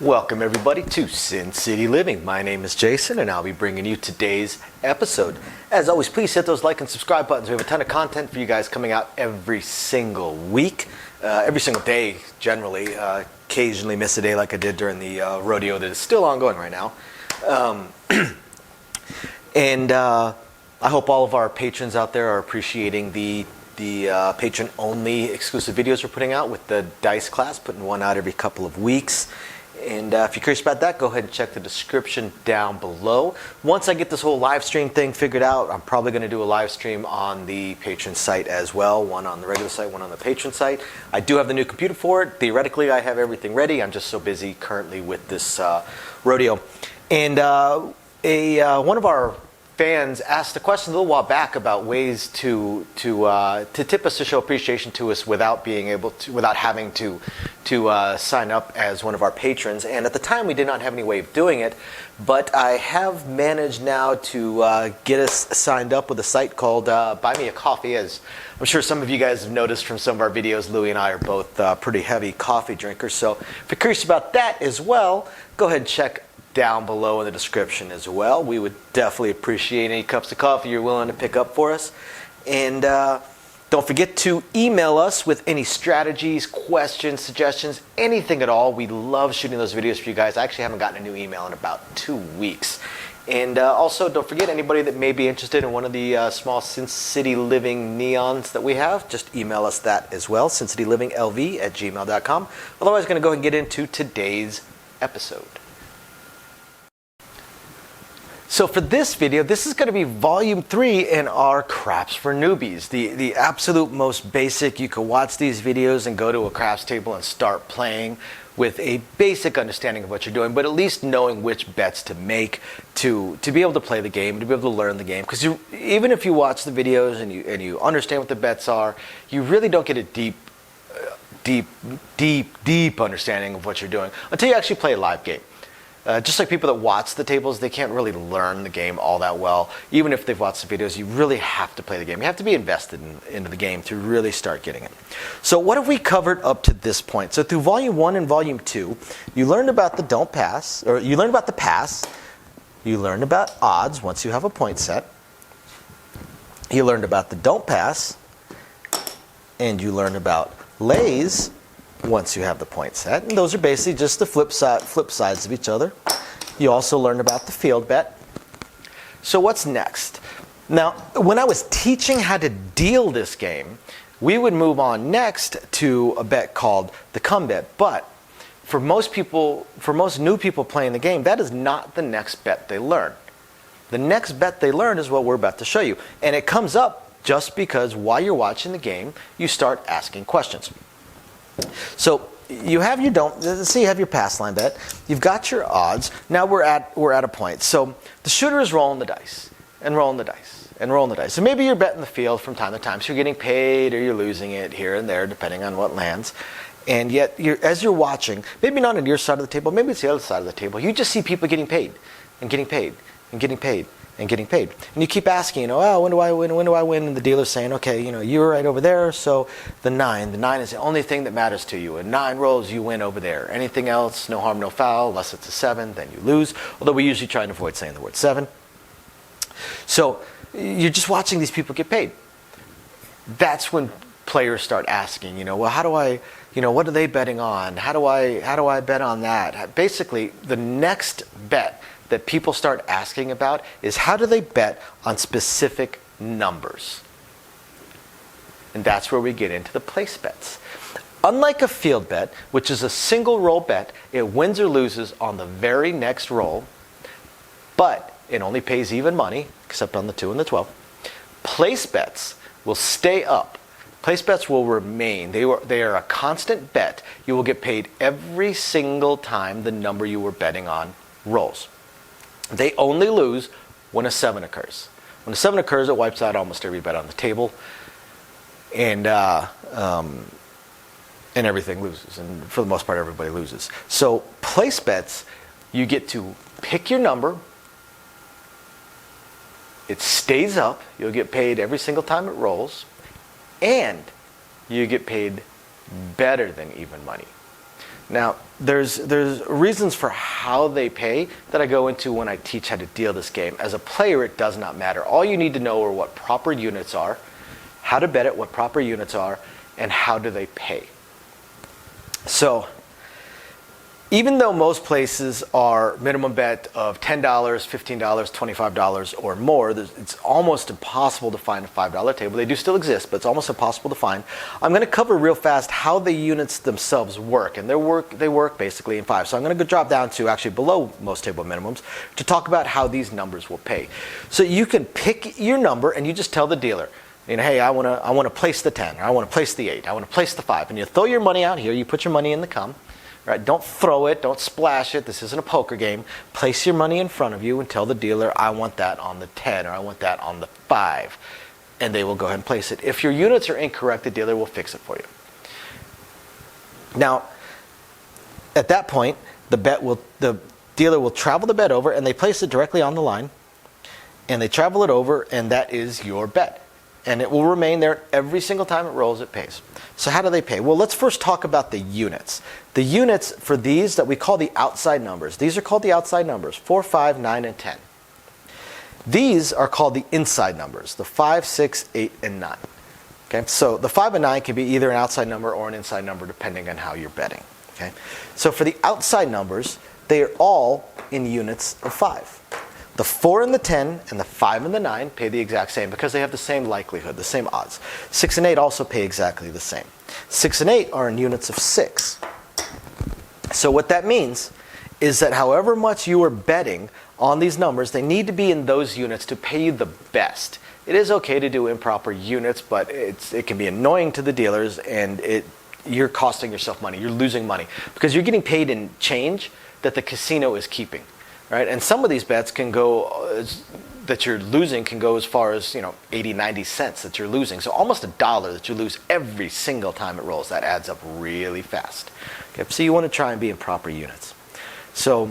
Welcome everybody to Sin City Living. My name is Jason and I'll be bringing you today's episode. As always, please hit those like and subscribe buttons. We have a ton of content for you guys coming out every single week, every single day generally. Occasionally miss a day like I did during the rodeo that is still ongoing right now. And I hope all of our patrons out there are appreciating the patron-only exclusive videos we're putting out with the Dice class, putting one out every couple of weeks. And if you're curious about that, go ahead and check the description down below. Once I get this whole live stream thing figured out, I'm probably going to do a live stream on the patron site as well. One on the regular site, one on the patron site. I do have the new computer for it. Theoretically, I have everything ready. I'm just so busy currently with this rodeo. And one of our fans asked a question a little while back about ways to tip us, to show appreciation to us without having to sign up as one of our patrons. And at the time we did not have any way of doing it, but I have managed now to get us signed up with a site called Buy Me a Coffee. As I'm sure some of you guys have noticed from some of our videos, Louie and I are both pretty heavy coffee drinkers. So if you're curious about that as well, go ahead and check down below in the description as well. We would definitely appreciate any cups of coffee you're willing to pick up for us. And don't forget to email us with any strategies, questions, suggestions, anything at all. We love shooting those videos for you guys. I actually haven't gotten a new email in about 2 weeks. And also, don't forget, anybody that may be interested in one of the small Sin City Living neons that we have, just email us that as well, sincitylivingLV@gmail.com. Otherwise, I'm going to go ahead and get into today's episode. So for this video, this is going to be volume 3 in our Craps for Newbies. The absolute most basic. You can watch these videos and go to a craps table and start playing with a basic understanding of what you're doing, but at least knowing which bets to make to be able to play the game, to be able to learn the game. Because even if you watch the videos and you understand what the bets are, you really don't get a deep understanding of what you're doing until you actually play a live game. Just like people that watch the tables, they can't really learn the game all that well. Even if they've watched the videos, you really have to play the game. You have to be invested into the game to really start getting it. So what have we covered up to this point? So through volume 1 and volume 2, you learned about the don't pass, or you learned about the pass. You learned about odds once you have a point set. You learned about the don't pass, and you learned about lays once you have the point set. And those are basically just the flip sides of each other. You also learned about the field bet. So what's next? Now, when I was teaching how to deal this game, we would move on next to a bet called the come bet. But for most new people playing the game, that is not the next bet they learn. The next bet they learn is what we're about to show you. And it comes up just because while you're watching the game, you start asking questions. So you have your so you have your pass line bet. You've got your odds. Now we're at a point. So the shooter is rolling the dice and rolling the dice and rolling the dice. So maybe you're betting the field from time to time. So you're getting paid or you're losing it here and there depending on what lands. And yet as you're watching, maybe not on your side of the table, maybe it's the other side of the table. You just see people getting paid and getting paid and getting paid and getting paid. And you keep asking, oh, when do I win? When do I win? And the dealer's saying, okay, you're right over there, so the 9 is the only thing that matters to you. And 9 rolls, you win over there. Anything else, no harm, no foul, unless it's a 7, then you lose. Although we usually try and avoid saying the word 7. So you're just watching these people get paid. That's when players start asking, well, how do I, what are they betting on? How do I bet on that? Basically, the next bet that people start asking about is how do they bet on specific numbers? And that's where we get into the place bets. Unlike a field bet, which is a single roll bet, it wins or loses on the very next roll, but it only pays even money, except on the 2 and the 12. Place bets will stay up. Place bets will remain. They are a constant bet. You will get paid every single time the number you were betting on rolls. They only lose when a 7 occurs. When a 7 occurs, it wipes out almost every bet on the table, and everything loses. And for the most part, everybody loses. So place bets, you get to pick your number. It stays up. You'll get paid every single time it rolls, and you get paid better than even money. Now, there's reasons for how they pay that I go into when I teach how to deal this game. As a player, it does not matter. All you need to know are what proper units are, how to bet it, what proper units are, and how do they pay. So, even though most places are minimum bet of $10, $15, $25 or more, it's almost impossible to find a $5 table. They do still exist, but it's almost impossible to find. I'm going to cover real fast how the units themselves work, and they work basically in 5. So I'm going to drop down to actually below most table minimums to talk about how these numbers will pay. So you can pick your number and you just tell the dealer, hey, I want to place the 10, or I want to place the 8, I want to place the 5, and you throw your money out here. You put your money in the cum. Right? Don't throw it, don't splash it. This isn't a poker game. Place your money in front of you and tell the dealer, I want that on the 10 or I want that on the 5. And they will go ahead and place it. If your units are incorrect, the dealer will fix it for you. Now, at that point, the dealer will travel the bet over and they place it directly on the line. And they travel it over and that is your bet. And it will remain there every single time it rolls, it pays. So how do they pay? Well, let's first talk about the units. The units for these that we call the outside numbers. These are called the outside numbers, 4, 5, 9, and 10. These are called the inside numbers, the 5, 6, 8, and 9. Okay, so the 5 and 9 can be either an outside number or an inside number depending on how you're betting. Okay, so for the outside numbers, they are all in units of 5. The 4 and the 10 and the 5 and the 9 pay the exact same because they have the same likelihood, the same odds. 6 and 8 also pay exactly the same. 6 and 8 are in units of 6. So what that means is that however much you are betting on these numbers, they need to be in those units to pay you the best. It is okay to do improper units, but it can be annoying to the dealers and you're costing yourself money. You're losing money because you're getting paid in change that the casino is keeping. Right? And some of these bets can go, that you're losing can go as far as 80, 90 cents that you're losing. So almost $1 that you lose every single time it rolls. That adds up really fast. Okay? So you want to try and be in proper units. So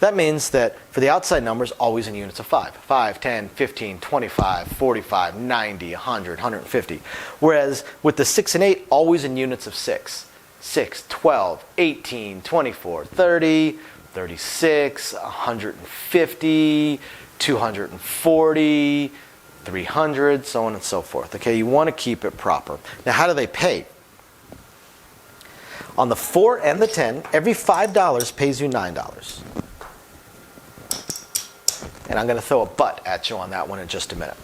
that means that for the outside numbers, always in units of 5. 5, 10, 15, 25, 45, 90, 100, 150. Whereas with the 6 and 8, always in units of 6. 6, 12, 18, 24, 30, 36, 150, 240, 300, so on and so forth. Okay, you want to keep it proper. Now, how do they pay? On the 4 and the 10, every $5 pays you $9. And I'm going to throw a but at you on that one in just a minute.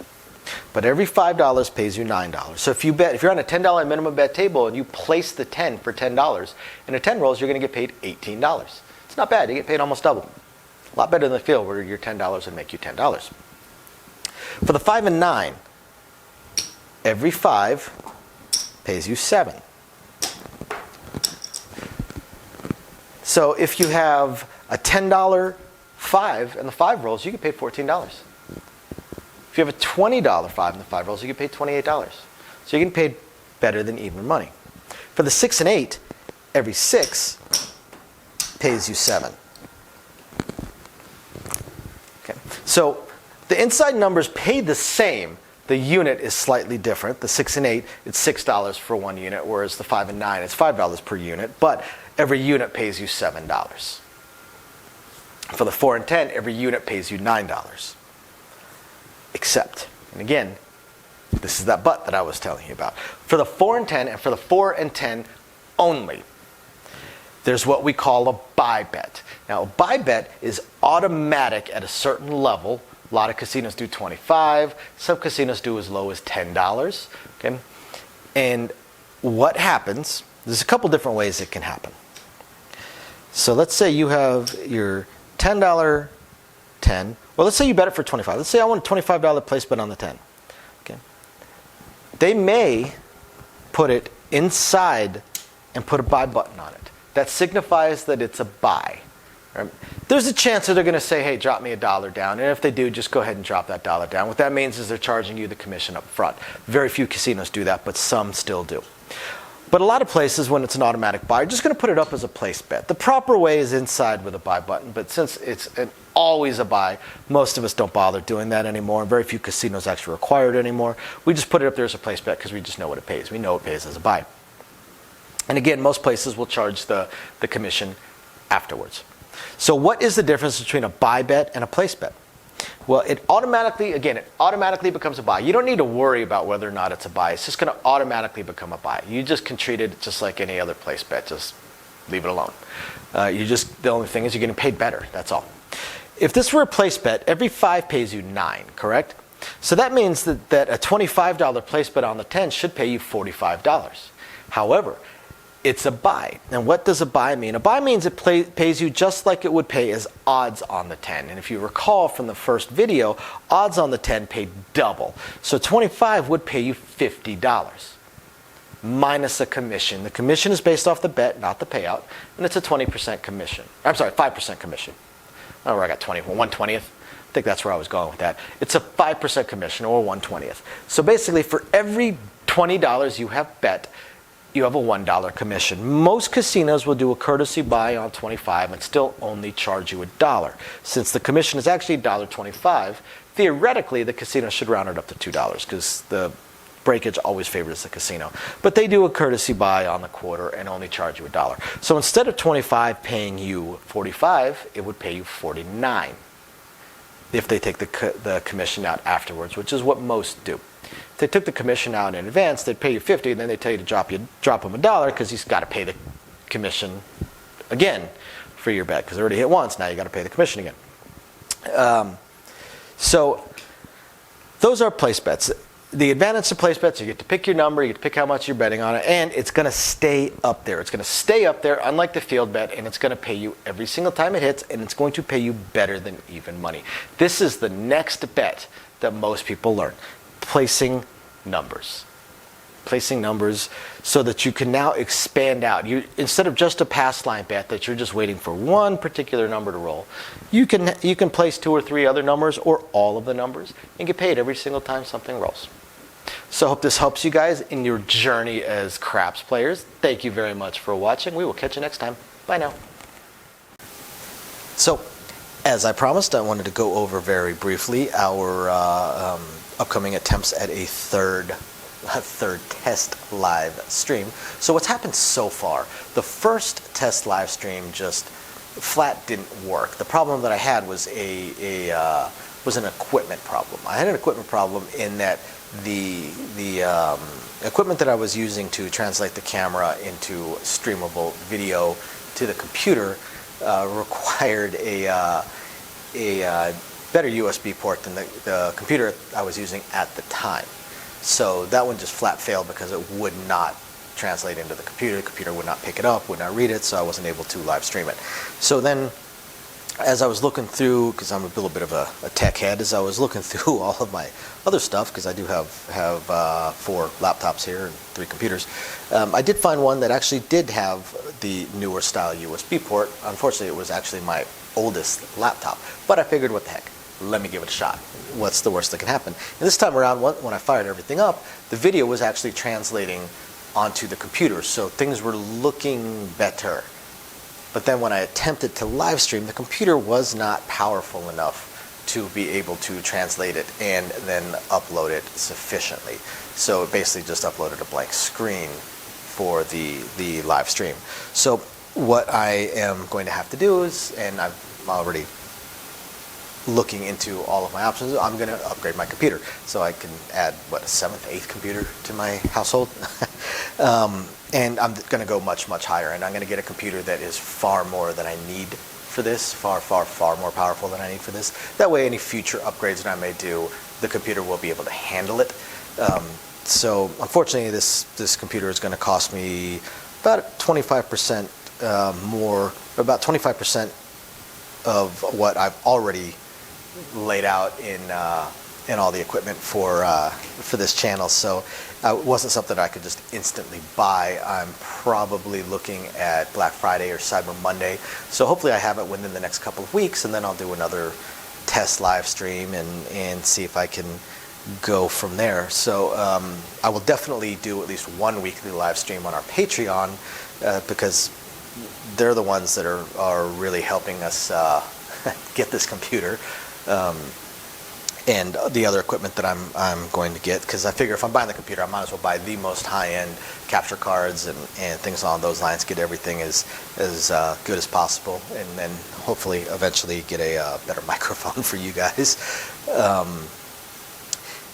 But every $5 pays you $9. So if you're on a $10 minimum bet table and you place the 10 for $10, and a 10 rolls, you're going to get paid $18. It's not bad. You get paid almost double. A lot better than the field where your $10 would make you $10. For the 5 and 9, every 5 pays you 7. So if you have a $10 5 and the 5 rolls, you get paid $14. If you have a $20 5 and the 5 rolls, you get paid $28. So you're getting paid better than even money. For the 6 and 8, every 6 pays you 7. Okay. So the inside numbers pay the same. The unit is slightly different. The 6 and 8, it's $6 for one unit, whereas the 5 and 9, it's $5 per unit. But every unit pays you $7. For the 4 and 10, every unit pays you $9. Except, and again, this is that but that I was telling you about. For the 4 and 10, and for the 4 and 10 only, there's what we call a buy bet. Now, a buy bet is automatic at a certain level. A lot of casinos do $25. Some casinos do as low as $10. Okay? And what happens, there's a couple different ways it can happen. So let's say you have your $10 10. Well, let's say you bet it for $25. Let's say I want a $25 place bet on the 10. Okay? They may put it inside and put a buy button on it. That signifies that it's a buy. Right? There's a chance that they're going to say, hey, drop me $1 down. And if they do, just go ahead and drop that $1 down. What that means is they're charging you the commission up front. Very few casinos do that, but some still do. But a lot of places, when it's an automatic buy, you're just going to put it up as a place bet. The proper way is inside with a buy button, but since it's always a buy, most of us don't bother doing that anymore. Very few casinos actually require it anymore. We just put it up there as a place bet because we just know what it pays. We know it pays as a buy. And again, most places will charge the commission afterwards. So what is the difference between a buy bet and a place bet? Well, it automatically becomes a buy. You don't need to worry about whether or not it's a buy. It's just going to automatically become a buy. You just can treat it just like any other place bet. Just leave it alone. The only thing is you're getting paid better. That's all. If this were a place bet, every 5 pays you 9, correct? So that means that a $25 place bet on the 10 should pay you $45. However, it's a buy. And what does a buy mean? A buy means it pays you just like it would pay as odds on the 10. And if you recall from the first video, odds on the 10 paid double. So 25 would pay you $50 minus a commission. The commission is based off the bet, not the payout, and it's a 20% commission. I'm sorry, 5% commission. Oh, I got 20, 1/20th. I think that's where I was going with that. It's a 5% commission, or 1/20th. So basically, for every $20 you have bet, you have a $1 commission. Most casinos will do a courtesy buy on 25 and still only charge you $1. Since the commission is actually $1.25, theoretically the casino should round it up to $2 because the breakage always favors the casino. But they do a courtesy buy on the quarter and only charge you $1. So instead of 25 paying you 45, it would pay you 49 if they take the commission out afterwards, which is what most do. If they took the commission out in advance, they'd pay you 50, and then they tell you to drop them $1 because you've got to pay the commission again for your bet because they already hit once. Now you got to pay the commission again. So those are place bets. The advantage to place bets, you get to pick your number, you get to pick how much you're betting on it, and it's going to stay up there. It's going to stay up there, unlike the field bet, and it's going to pay you every single time it hits, and it's going to pay you better than even money. This is the next bet that most people learn. Placing numbers. Placing numbers so that you can now expand out. Instead of just a pass line bet that you're just waiting for one particular number to roll, you can place 2 or 3 other numbers or all of the numbers and get paid every single time something rolls. So I hope this helps you guys in your journey as craps players. Thank you very much for watching. We will catch you next time. Bye now. So, as I promised, I wanted to go over very briefly our upcoming attempts at a third test live stream. So what's happened so far? The first test live stream just flat didn't work. The problem that I had was was an equipment problem. I had an equipment problem in that the equipment that I was using to translate the camera into streamable video to the computer required a better USB port than the computer I was using at the time. So that one just flat failed because it would not translate into the computer. The computer would not pick it up, would not read it, so I wasn't able to live stream it. So then, as I was looking through, because I'm a little bit of a tech head, as I was looking through all of my other stuff, because I do have 4 laptops here and 3 computers, I did find one that actually did have the newer style USB port. Unfortunately, it was actually my oldest laptop, but I figured, what the heck, let me give it a shot. What's the worst that can happen? And this time around, when I fired everything up, the video was actually translating onto the computer, so things were looking better. But then when I attempted to live stream, the computer was not powerful enough to be able to translate it and then upload it sufficiently. So it basically just uploaded a blank screen for the live stream. So what I am going to have to do is, and I'm already looking into all of my options, I'm going to upgrade my computer so I can add, a 7th, 8th computer to my household. And I'm going to go much, much higher, and I'm going to get a computer that is far more than I need for this, far, far, far more powerful than I need for this. That way, any future upgrades that I may do, the computer will be able to handle it. So unfortunately, this computer is going to cost me about 25% more, about 25% of what I've already laid out in all the equipment for this channel. So it wasn't something I could just instantly buy. I'm probably looking at Black Friday or Cyber Monday. So hopefully I have it within the next couple of weeks, and then I'll do another test live stream and see if I can go from there. So I will definitely do at least one weekly live stream on our Patreon because they're the ones that are really helping us get this computer. and the other equipment that I'm going to get, because I figure if I'm buying the computer, I might as well buy the most high-end capture cards and things along those lines, get everything as good as possible, and then hopefully eventually get a better microphone for you guys.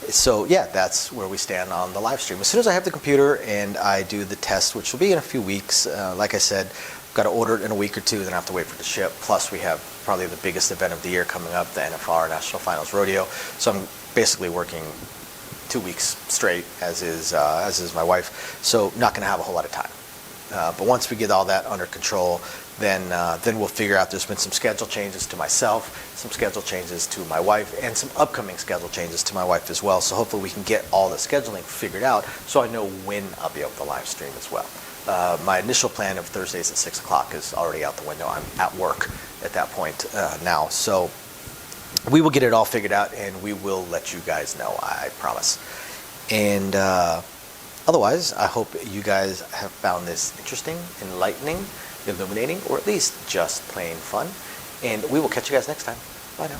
So yeah, that's where we stand on the live stream. As soon as I have the computer and I do the test, which will be in a few weeks, like I said, got to order it in a week or two, then I have to wait for it to ship. Plus we have probably the biggest event of the year coming up, the NFR National Finals Rodeo. So I'm basically working 2 weeks straight, as is my wife. So not going to have a whole lot of time. But once we get all that under control, then we'll figure out. There's been some schedule changes to myself, some schedule changes to my wife, and some upcoming schedule changes to my wife as well. So hopefully we can get all the scheduling figured out so I know when I'll be able to live stream as well. My initial plan of Thursdays at 6 o'clock is already out the window. I'm at work at that point now. So we will get it all figured out, and we will let you guys know, I promise. And otherwise, I hope you guys have found this interesting, enlightening, illuminating, or at least just plain fun. And we will catch you guys next time. Bye now.